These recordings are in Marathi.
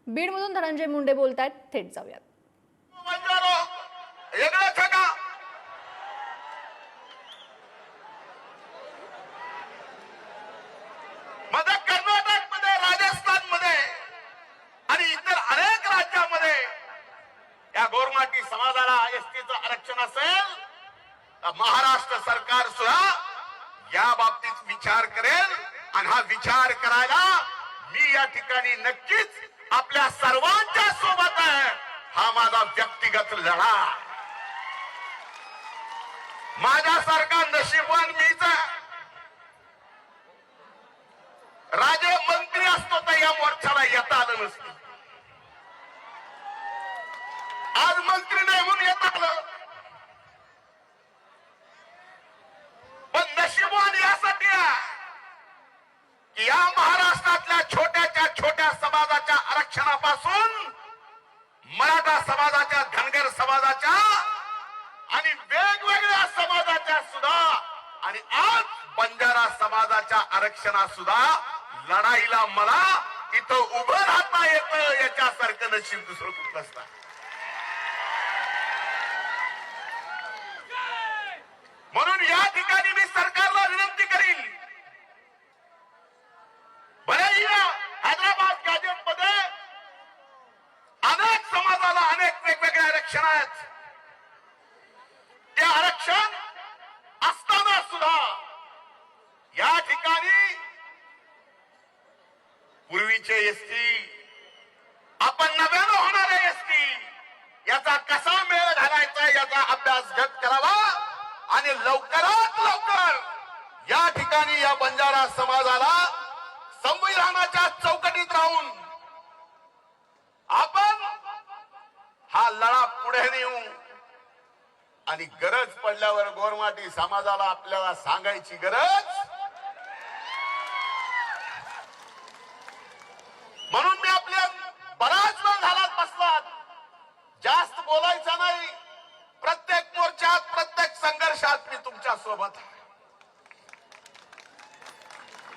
बीडमधून धनंजय मुंडे बोलतायत, थेट जाऊयात. कर्नाटकमध्ये, राजस्थानमध्ये आणि इतर अनेक राज्यांमध्ये या गोरमाटी समाजाला एसटीचं आरक्षण असेल तर महाराष्ट्र सरकार सुद्धा या बाबतीत विचार करेल. आणि हा विचार करायला मी या ठिकाणी नक्कीच आपल्या सर्वांच्या सोबत आहे. हा माझा व्यक्तिगत लढा. माझ्यासारखा नशीबवान मीच आहे. राजे मंत्री असतो तर या मोर्चाला येता आलं नसतं. आज मंत्री नाही म्हणून येत आलं. पण नशीबवान यासाठी आहे की या महाराष्ट्रातल्या छोट्याच्या छोट्या समाजाच्या आरक्षणापासून मराठा समाजाच्या, धनगर समाजाच्या आणि वेगवेगळ्या समाजाच्या सुद्धा आणि आज बंजारा समाजाच्या आरक्षणा सुद्धा लढाईला मला इथं उभं राहता येतं. याच्यासारखं नशीब दुसरं कुठलं असतं. म्हणून या ठिकाणी मी सरकारला विनंती करीन, भलेही हैदराबाद गॅजेटमध्ये अनेक समाजाला अनेक वेगवेगळे आरक्षण आहेत. ते आरक्षण असताना सुद्धा या ठिकाणी पूर्वीचे एसटी, आपण नव्यानं होणारे एसटी याचा कसा मेळ घालायचा याचा अभ्यास गट करावा आणि लवकरात लवकर या ठिकाणी या बंजारा समाजाला संविधानाच्या चौकटीत राहून आपण हा लढा पुढे नेऊ. आणि गरज पडल्यावर गोरमाटी समाजाला आपल्याला सांगायची गरज. म्हणून मी आपल्या बराच वेळ झाला बसलात, जास्त बोलायचं नाही. प्रत्येक मोर्चात, प्रत्येक संघर्षात मी तुमच्या सोबत आहे.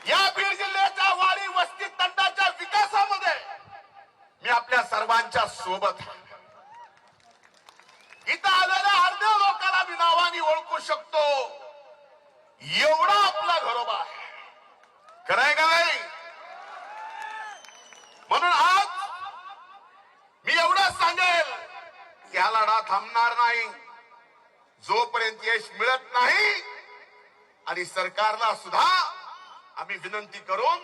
या बीड जिल्ह्याच्या वाडी वस्ती तंडाच्या विकासामध्ये मी आपल्या सर्वांच्या सोबत आहे. इथं आलेल्या अर्ध्या लोकांना मी नावाने ओळखू शकतो, एवढा आपला घरोबा आहे. खरंय का नाही? म्हणून आज मी एवढं सांगेल की हा लढा थांबणार नाही जोपर्यंत यश मिळत नाही. आणि सरकारला सुद्धा आम्ही विनंती करून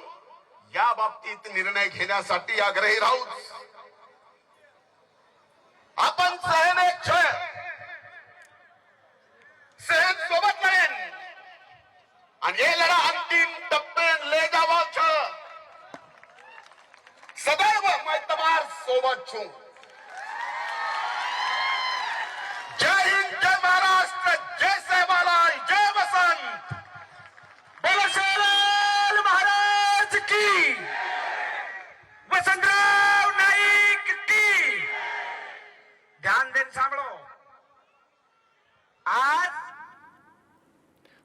या बाबतीत निर्णय घेण्यासाठी आग्रही राहू. आपण सहन एक छळ सहन सोबत लढेन आणि हे लढा अंतिम टप्प्यात ले जावा छ सदैव मैं तुम्हार सोबत छू. जय हिंद, जय महाराष्ट्र, जय सेवालाल, जय वसंत. बोलो शिवलाल महाराज की, वसंतराव नाईक की. ध्यान देन सांभळो. आज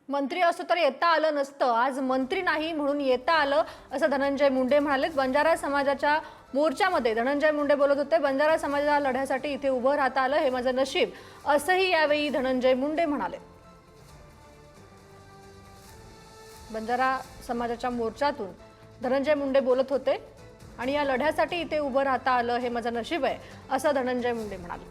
मंत्री असतो तर येता आलं नसतं. आज मंत्री नाही म्हणून येता आलं असं धनंजय मुंडे म्हणाले. बंजारा समाजाच्या मोर्चामध्ये धनंजय मुंडे बोलत होते. बंजारा समाजाच्या लढ्यासाठी इथे उभं राहता आलं हे माझं नशीब, असंही यावेळी धनंजय मुंडे म्हणाले. बंजारा समाजाच्या मोर्चातून धनंजय मुंडे बोलत होते आणि या लढ्यासाठी इथे उभं राहता आलं हे माझं नशीब आहे, असं धनंजय मुंडे म्हणाले.